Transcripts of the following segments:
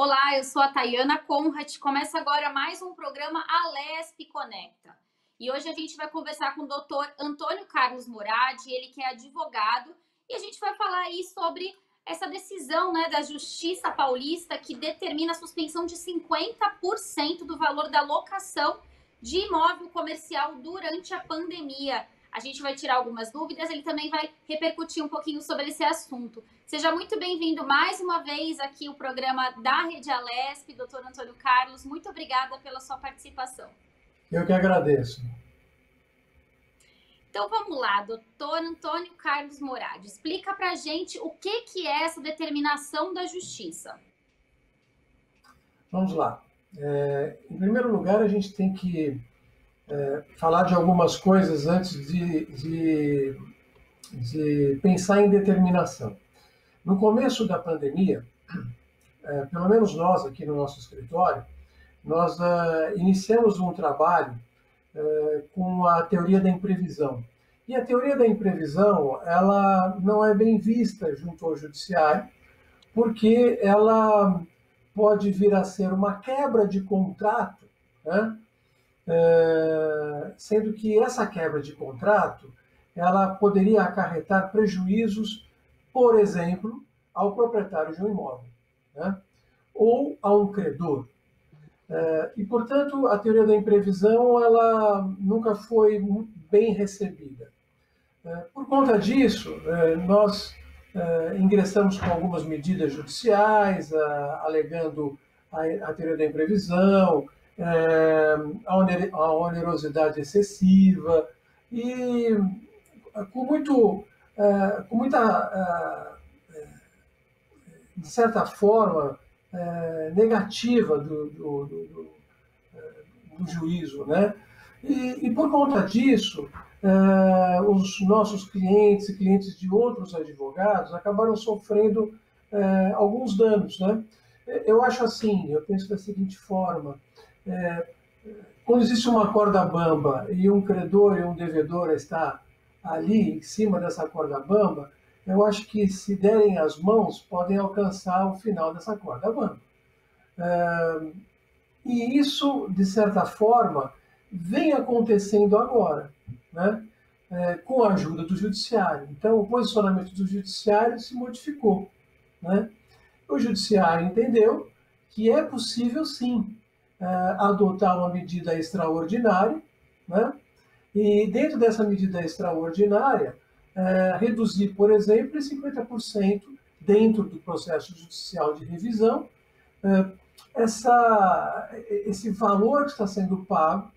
Olá, eu sou a Tayana Conrad. Começa agora mais um programa Alesp Conecta. E hoje a gente vai conversar com o Dr. Antônio Carlos Moradi, ele que é advogado, e a gente vai falar aí sobre essa decisão, da Justiça Paulista que determina a suspensão de 50% do valor da locação de imóvel comercial durante a pandemia. A gente vai tirar algumas dúvidas, ele também vai repercutir um pouquinho sobre esse assunto. Seja muito bem-vindo mais uma vez aqui ao programa da Rede Alesp, doutor Antônio Carlos. Muito obrigada pela sua participação. Eu que agradeço. Então vamos lá, doutor Antônio Carlos Moradi, explica pra gente o que é essa determinação da Justiça. Vamos lá. Em primeiro lugar, a gente tem que falar de algumas coisas antes de pensar em determinação. No começo da pandemia, pelo menos nós aqui no nosso escritório, nós iniciamos um trabalho com a teoria da imprevisão. E a teoria da imprevisão, ela não é bem vista junto ao judiciário, porque ela pode vir a ser uma quebra de contrato, né? Sendo que essa quebra de contrato, ela poderia acarretar prejuízos, por exemplo, ao proprietário de um imóvel, né? Ou a um credor. E, portanto, a teoria da imprevisão ela nunca foi bem recebida. Por conta disso, nós ingressamos com algumas medidas judiciais, alegando a teoria da imprevisão, a onerosidade excessiva e com muita, de certa forma, negativa do juízo, né? E por conta disso, os nossos clientes e clientes de outros advogados acabaram sofrendo alguns danos, né? Eu acho assim, eu penso da seguinte forma: quando existe uma corda bamba e um credor e um devedor está ali em cima dessa corda bamba, eu acho que se derem as mãos podem alcançar o final dessa corda bamba. E isso, de certa forma, vem acontecendo agora, né? Com a ajuda do judiciário. Então, o posicionamento do judiciário se modificou, né? O judiciário entendeu que é possível, sim, adotar uma medida extraordinária, né? E, dentro dessa medida extraordinária, reduzir, por exemplo, em 50% dentro do processo judicial de revisão, esse valor que está sendo pago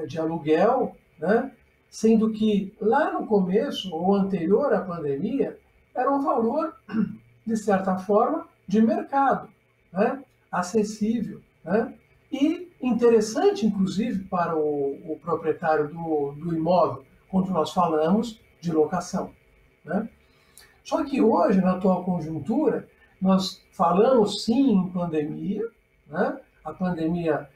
de aluguel, né? Sendo que lá no começo, ou anterior à pandemia, era um valor, de certa forma, de mercado, né? Acessível, né? E interessante, inclusive, para o proprietário do imóvel, quando nós falamos de locação, né? Só que hoje, na atual conjuntura, nós falamos sim em pandemia, né? A pandemia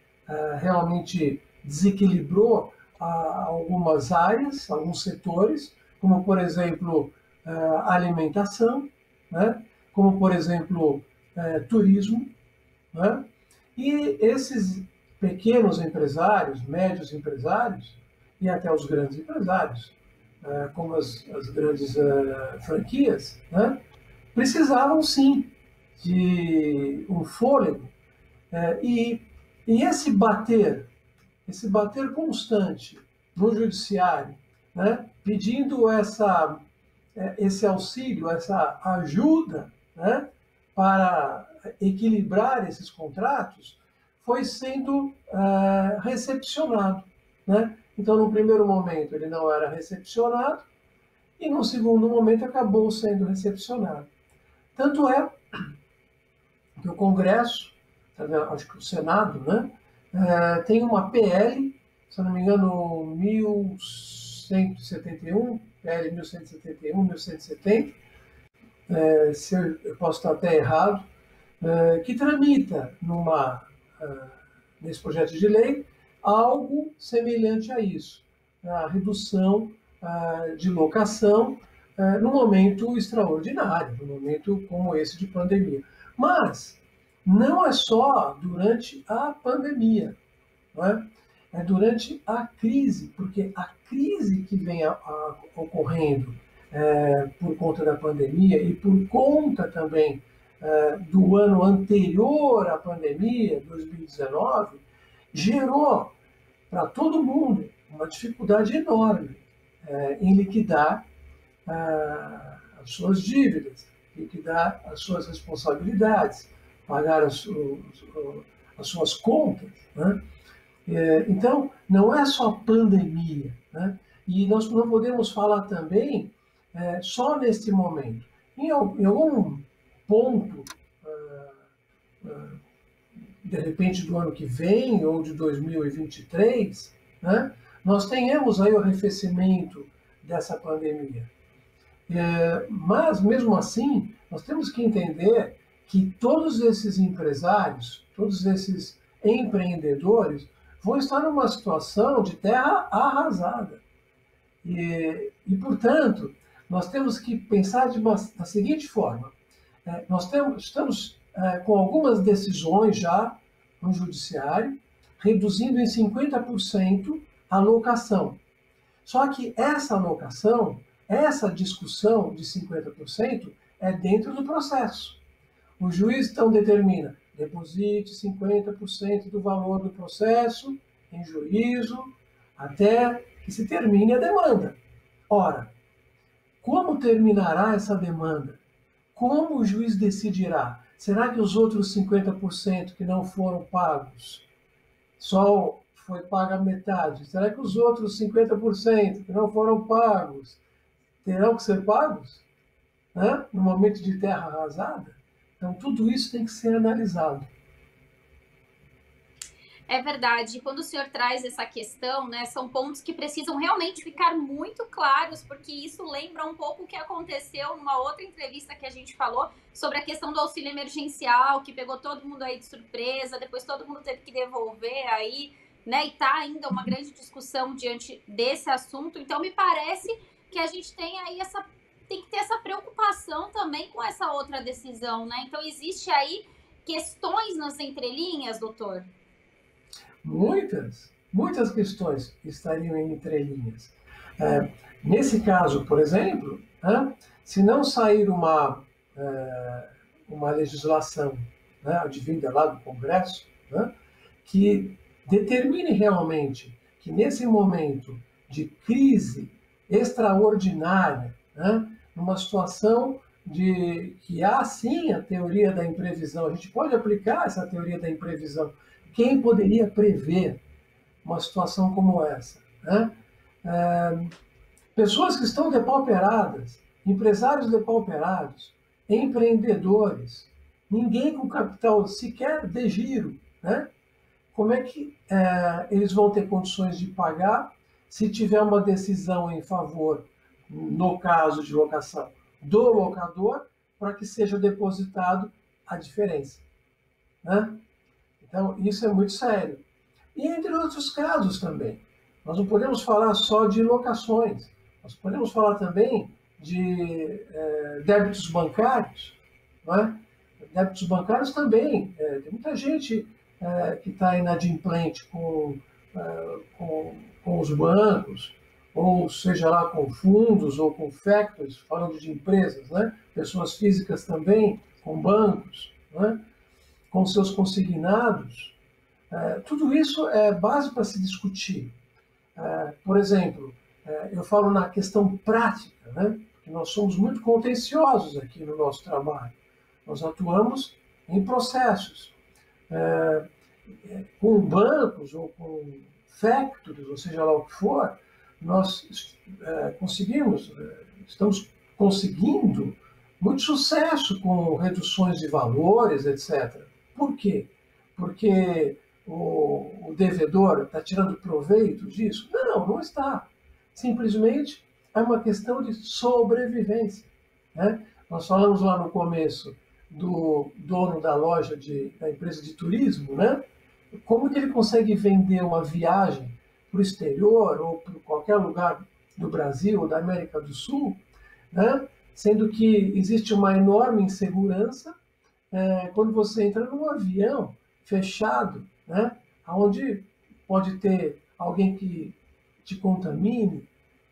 realmente desequilibrou algumas áreas, alguns setores, como, por exemplo, alimentação, né? Como, por exemplo, turismo, né? E esses pequenos empresários, médios empresários e até os grandes empresários, como as grandes franquias, né? Precisavam sim de um fôlego e esse bater constante no judiciário, né? Pedindo esse auxílio, essa ajuda, né? Para equilibrar esses contratos, foi sendo recepcionado, né? Então, no primeiro momento, ele não era recepcionado, e no segundo momento acabou sendo recepcionado. Tanto é que o Congresso, acho que o Senado, né, tem uma PL, se eu não me engano, 1171, PL 1171, 1170, se eu posso estar até errado, que tramita nesse projeto de lei algo semelhante a isso, a redução de locação num momento extraordinário, num momento como esse de pandemia. Mas não é só durante a pandemia, não é? É durante a crise, porque a crise que vem ocorrendo por conta da pandemia e por conta também do ano anterior à pandemia, 2019, gerou para todo mundo uma dificuldade enorme em liquidar as suas dívidas, liquidar as suas responsabilidades, pagar as suas contas, né? Então, não é só pandemia, né? E nós não podemos falar também só neste momento. Em algum ponto, de repente do ano que vem ou de 2023, né, nós tenhamos aí o arrefecimento dessa pandemia. Mas, mesmo assim, nós temos que entender que todos esses empresários, todos esses empreendedores vão estar numa situação de terra arrasada. Portanto, nós temos que pensar da seguinte forma. Nós estamos com algumas decisões já no judiciário, reduzindo em 50% a locação. Só que essa alocação, essa discussão de 50% é dentro do processo. O juiz então determina, deposite 50% do valor do processo em juízo até que se termine a demanda. Ora, como terminará essa demanda? Como o juiz decidirá? Será que os outros 50% que não foram pagos, só foi paga metade? Será que os outros 50% que não foram pagos terão que ser pagos, né, no momento de terra arrasada? Então, tudo isso tem que ser analisado. É verdade. Quando o senhor traz essa questão, né, são pontos que precisam realmente ficar muito claros, porque isso lembra um pouco o que aconteceu numa outra entrevista que a gente falou sobre a questão do auxílio emergencial, que pegou todo mundo aí de surpresa, depois todo mundo teve que devolver aí, né, e tá ainda uma grande discussão diante desse assunto. Então, me parece que a gente tem aí tem que ter essa preocupação também com essa outra decisão, né? Então, existe aí questões nas entrelinhas, doutor? Muitas questões estariam em entrelinhas. Nesse caso, por exemplo, se não sair uma legislação, né, advinda lá do Congresso, né, que determine realmente que nesse momento de crise extraordinária, né, numa situação de que há sim a teoria da imprevisão, a gente pode aplicar essa teoria da imprevisão. Quem poderia prever uma situação como essa, né? Pessoas que estão depauperadas, empresários depauperados, empreendedores, ninguém com capital sequer de giro, né? Como é que eles vão ter condições de pagar se tiver uma decisão em favor, no caso de locação, do locador, para que seja depositado a diferença, né? Então, isso é muito sério. E entre outros casos também. Nós não podemos falar só de locações. Nós podemos falar também de débitos bancários. Não é? Débitos bancários também. Tem muita gente que está inadimplente com os bancos, ou seja lá com fundos ou com factories, falando de empresas, né? Pessoas físicas também, com bancos, né? Com seus consignados. Tudo isso é base para se discutir. Por exemplo, eu falo na questão prática, né? Porque nós somos muito contenciosos aqui no nosso trabalho. Nós atuamos em processos. Com bancos ou com factories, ou seja lá o que for, nós estamos conseguindo muito sucesso com reduções de valores, etc. Por quê? Porque o devedor está tirando proveito disso? Não, não está. Simplesmente é uma questão de sobrevivência, né? Nós falamos lá no começo do dono da loja da empresa de turismo, né? Como que ele consegue vender uma viagem para o exterior ou para qualquer lugar do Brasil ou da América do Sul, né? Sendo que existe uma enorme insegurança quando você entra num avião fechado, né, onde pode ter alguém que te contamine.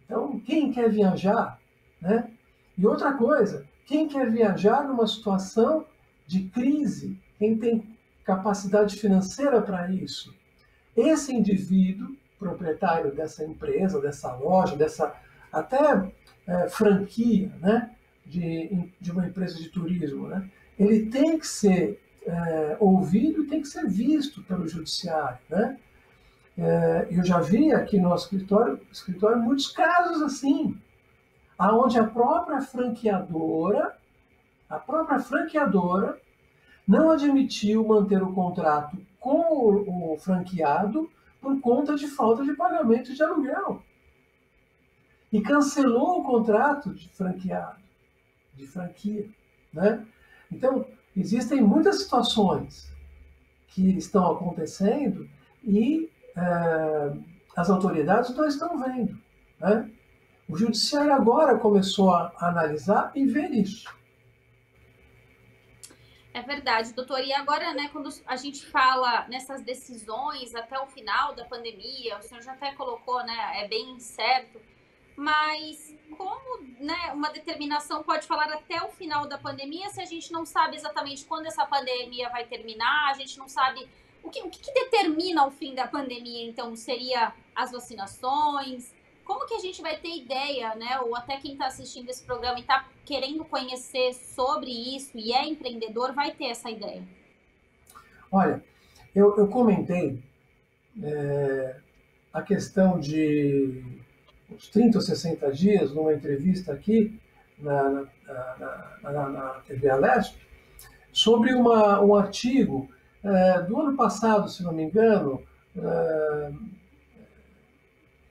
Então, quem quer viajar, né? E outra coisa, quem quer viajar numa situação de crise, quem tem capacidade financeira para isso? Esse indivíduo, proprietário dessa empresa, dessa loja, dessa até franquia, né, de uma empresa de turismo, né, ele tem que ser ouvido e tem que ser visto pelo judiciário, né? Eu já vi aqui no nosso escritório muitos casos assim, aonde a própria franqueadora não admitiu manter o contrato com o franqueado por conta de falta de pagamento de aluguel. E cancelou o contrato de franqueado, de franquia, né? Então, existem muitas situações que estão acontecendo e as autoridades não estão vendo, né? O judiciário agora começou a analisar e ver isso. É verdade, doutor. E agora, né, quando a gente fala nessas decisões até o final da pandemia, o senhor já até colocou, né, é bem incerto, mas como, né, uma determinação pode falar até o final da pandemia se a gente não sabe exatamente quando essa pandemia vai terminar, a gente não sabe o que determina o fim da pandemia, então seria as vacinações? Como que a gente vai ter ideia, né? Ou até quem está assistindo esse programa e está querendo conhecer sobre isso e é empreendedor, vai ter essa ideia. Olha, eu comentei a questão de uns 30 ou 60 dias numa entrevista aqui na TV Alesp sobre um artigo do ano passado, se não me engano,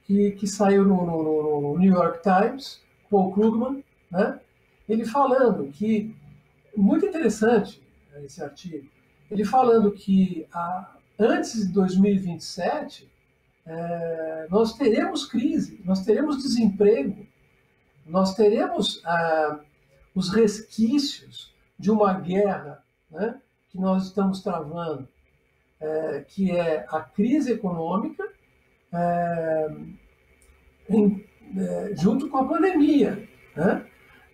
que saiu no New York Times, Paul Krugman, né? Ele falando que, muito interessante esse artigo, ele falando que antes de 2027 nós teremos crise, nós teremos desemprego, nós teremos os resquícios de uma guerra, né, que nós estamos travando, que é a crise econômica, junto com a pandemia, né?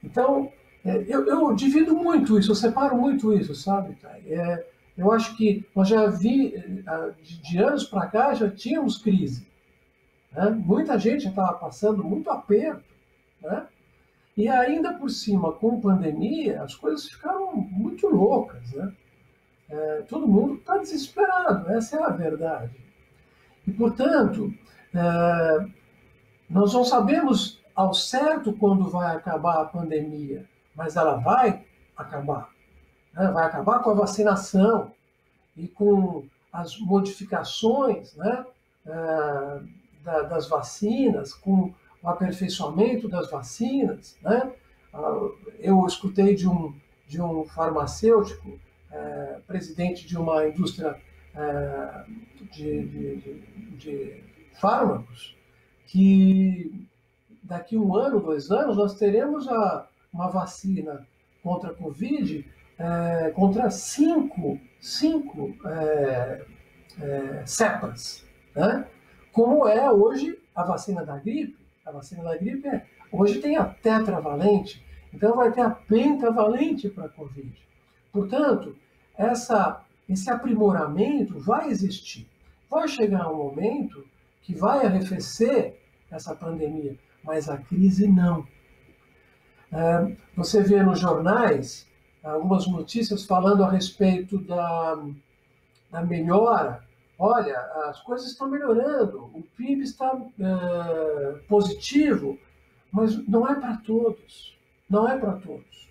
Então, eu divido muito isso, eu separo muito isso, sabe? Eu acho que nós já de anos para cá, já tínhamos crise, né? Muita gente já estava passando muito aperto, né? E ainda por cima, com pandemia, as coisas ficaram muito loucas, né? Todo mundo está desesperado, essa é a verdade. E, portanto, nós não sabemos ao certo quando vai acabar a pandemia, mas ela vai acabar. Né? Vai acabar com a vacinação e com as modificações, né, das vacinas, com o aperfeiçoamento das vacinas. Né? Eu escutei de um farmacêutico, presidente de uma indústria de fármacos, que daqui 1 ano, 2 anos, nós teremos uma vacina contra a Covid contra cinco cepas, né? Como é hoje a vacina da gripe. A vacina da gripe hoje tem a tetravalente, então vai ter a pentavalente para a Covid. Portanto, esse aprimoramento vai existir. Vai chegar um momento que vai arrefecer essa pandemia, mas a crise não. Você vê nos jornais algumas notícias falando a respeito da melhora. Olha, as coisas estão melhorando, o PIB está positivo, mas não é para todos. Não é para todos.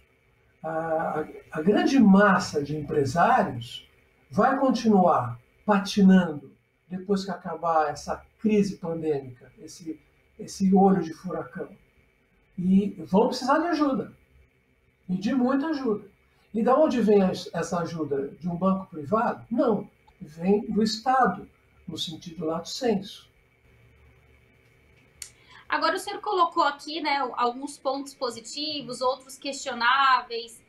A grande massa de empresários vai continuar patinando depois que acabar essa crise pandêmica, esse olho de furacão. E vão precisar de ajuda, e de muita ajuda. E de onde vem essa ajuda? De um banco privado? Não, vem do Estado, no sentido lato sensu. Agora, o senhor colocou aqui, né, alguns pontos positivos, outros questionáveis.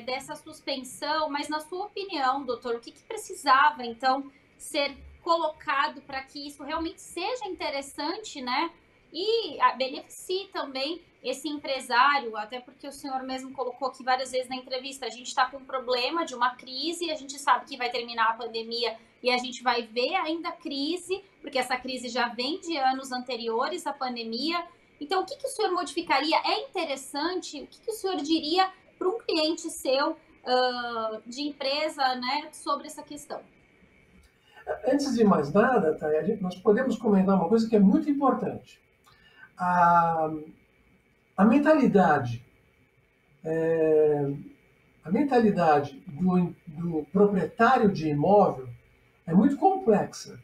dessa suspensão, mas na sua opinião, doutor, o que precisava, então, ser colocado para que isso realmente seja interessante, né? E beneficie também esse empresário, até porque o senhor mesmo colocou aqui várias vezes na entrevista, a gente está com um problema de uma crise, a gente sabe que vai terminar a pandemia e a gente vai ver ainda crise, porque essa crise já vem de anos anteriores à pandemia. Então, o que o senhor modificaria? É interessante? O que o senhor diria para um cliente seu de empresa, né, sobre essa questão? Antes de mais nada, Thay, nós podemos comentar uma coisa que é muito importante. A, a mentalidade, a mentalidade do proprietário de imóvel é muito complexa.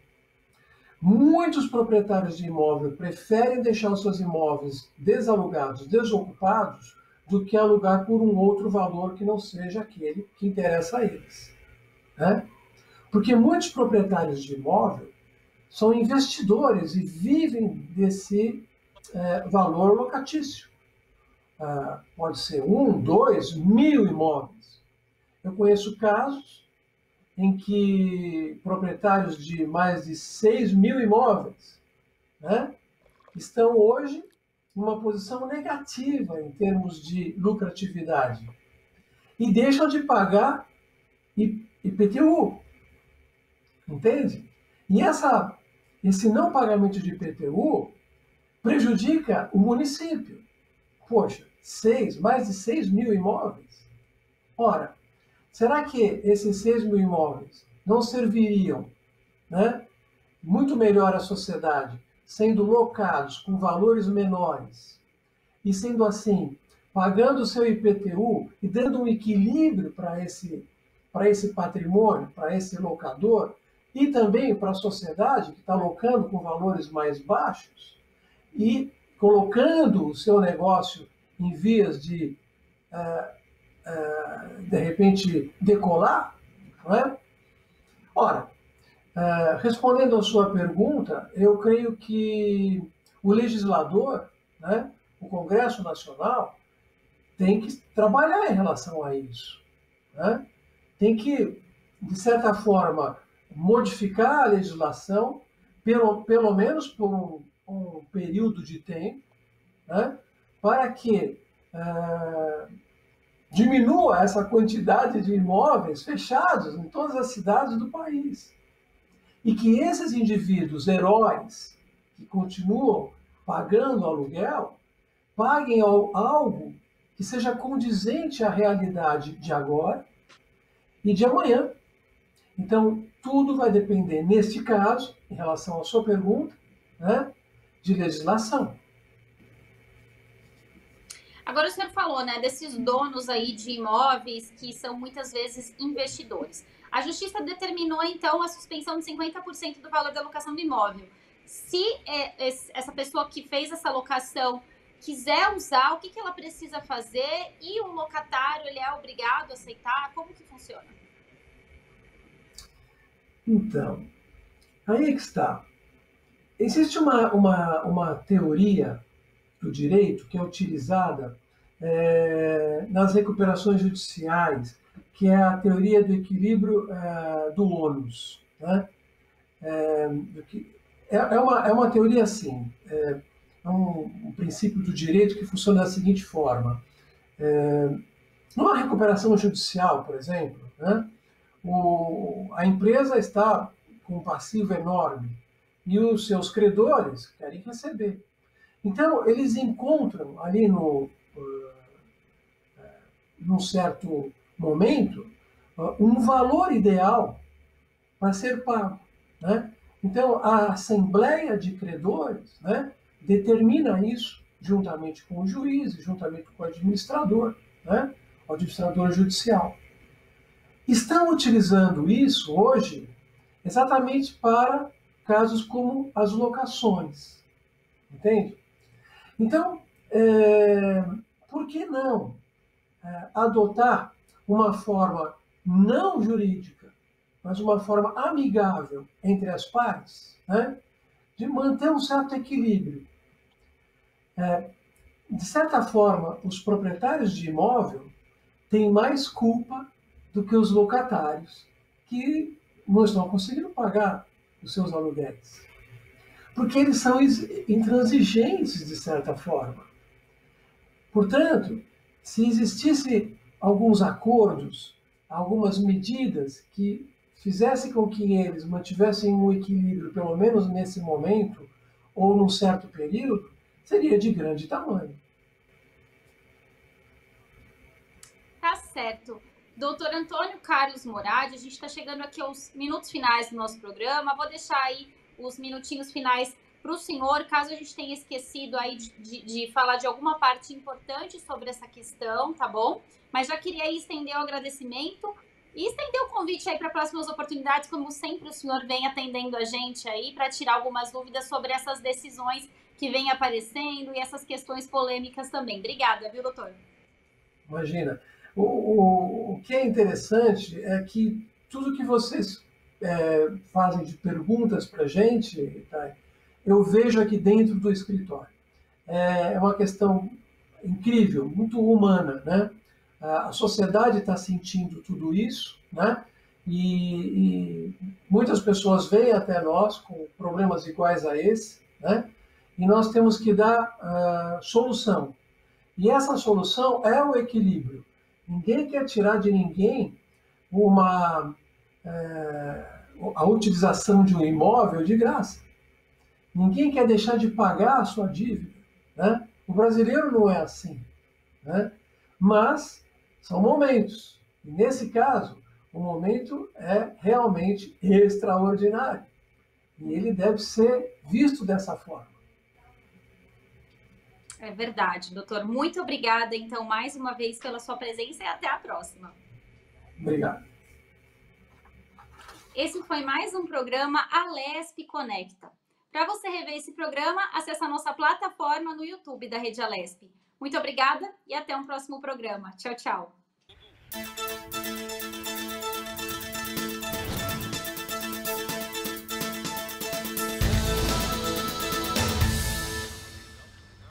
Muitos proprietários de imóvel preferem deixar os seus imóveis desalugados, desocupados, do que alugar por um outro valor que não seja aquele que interessa a eles, né? Porque muitos proprietários de imóvel são investidores e vivem desse valor locatício. Pode ser 1, 2, 1000 imóveis. Eu conheço casos em que proprietários de mais de 6.000 imóveis, né, estão hoje numa posição negativa em termos de lucratividade e deixam de pagar IPTU, entende? E esse não pagamento de IPTU prejudica o município. Poxa, mais de 6.000 imóveis? Ora, será que esses 6.000 imóveis não serviriam, né, muito melhor à sociedade, sendo locados com valores menores e sendo assim, pagando o seu IPTU e dando um equilíbrio para esse patrimônio, para esse locador e também para a sociedade que está locando com valores mais baixos e colocando o seu negócio em vias de repente, decolar? Não é? Ora, respondendo à sua pergunta, eu creio que o legislador, né, o Congresso Nacional, tem que trabalhar em relação a isso, né? Tem que, de certa forma, modificar a legislação, pelo menos por um período de tempo, né, para que diminua essa quantidade de imóveis fechados em todas as cidades do país. E que esses indivíduos heróis, que continuam pagando aluguel, paguem algo que seja condizente à realidade de agora e de amanhã. Então, tudo vai depender, neste caso, em relação à sua pergunta, né, de legislação. Agora o senhor falou, né, desses donos aí de imóveis que são muitas vezes investidores. A justiça determinou, então, a suspensão de 50% do valor da locação do imóvel. Se essa pessoa que fez essa locação quiser usar, o que ela precisa fazer? E o locatário, ele é obrigado a aceitar? Como que funciona? Então, aí é que está. Existe uma teoria do direito que é utilizada nas recuperações judiciais, que é a teoria do equilíbrio do ônus, né? É uma teoria assim, é um princípio do direito que funciona da seguinte forma. Numa recuperação judicial, por exemplo, né, a empresa está com um passivo enorme e os seus credores querem receber. Então, eles encontram ali num certo momento um valor ideal para ser pago, né? Então, a Assembleia de Credores, né, determina isso juntamente com o juiz, juntamente com o administrador, né, o administrador judicial. Estão utilizando isso hoje exatamente para casos como as locações, entende? Então, por que não adotar uma forma não jurídica, mas uma forma amigável entre as partes, né, de manter um certo equilíbrio? De certa forma, os proprietários de imóvel têm mais culpa do que os locatários, que não estão conseguindo pagar os seus aluguéis. Porque eles são intransigentes, de certa forma. Portanto, se existisse alguns acordos, algumas medidas que fizessem com que eles mantivessem um equilíbrio, pelo menos nesse momento, ou num certo período, seria de grande tamanho. Tá certo. Doutor Antônio Carlos Moradi, a gente está chegando aqui aos minutos finais do nosso programa. Vou deixar aí os minutinhos finais para o senhor, caso a gente tenha esquecido aí de falar de alguma parte importante sobre essa questão, tá bom? Mas já queria aí estender o agradecimento e estender o convite aí para próximas oportunidades, como sempre o senhor vem atendendo a gente aí para tirar algumas dúvidas sobre essas decisões que vêm aparecendo e essas questões polêmicas também. Obrigada, viu, doutor? Imagina. O que é interessante é que tudo que vocês fazem de perguntas para a gente, tá, eu vejo aqui dentro do escritório. É uma questão incrível, muito humana, né? A sociedade está sentindo tudo isso, né? E muitas pessoas vêm até nós com problemas iguais a esse, né? E nós temos que dar solução. E essa solução é o equilíbrio. Ninguém quer tirar de ninguém a utilização de um imóvel de graça. Ninguém quer deixar de pagar a sua dívida, né? O brasileiro não é assim, né? Mas são momentos. E nesse caso, o momento é realmente extraordinário. E ele deve ser visto dessa forma. É verdade, doutor. Muito obrigada, então, mais uma vez pela sua presença e até a próxima. Obrigado. Esse foi mais um programa Alesp Conecta. Para você rever esse programa, acesse a nossa plataforma no YouTube da Rede Alesp. Muito obrigada e até um próximo programa. Tchau, tchau.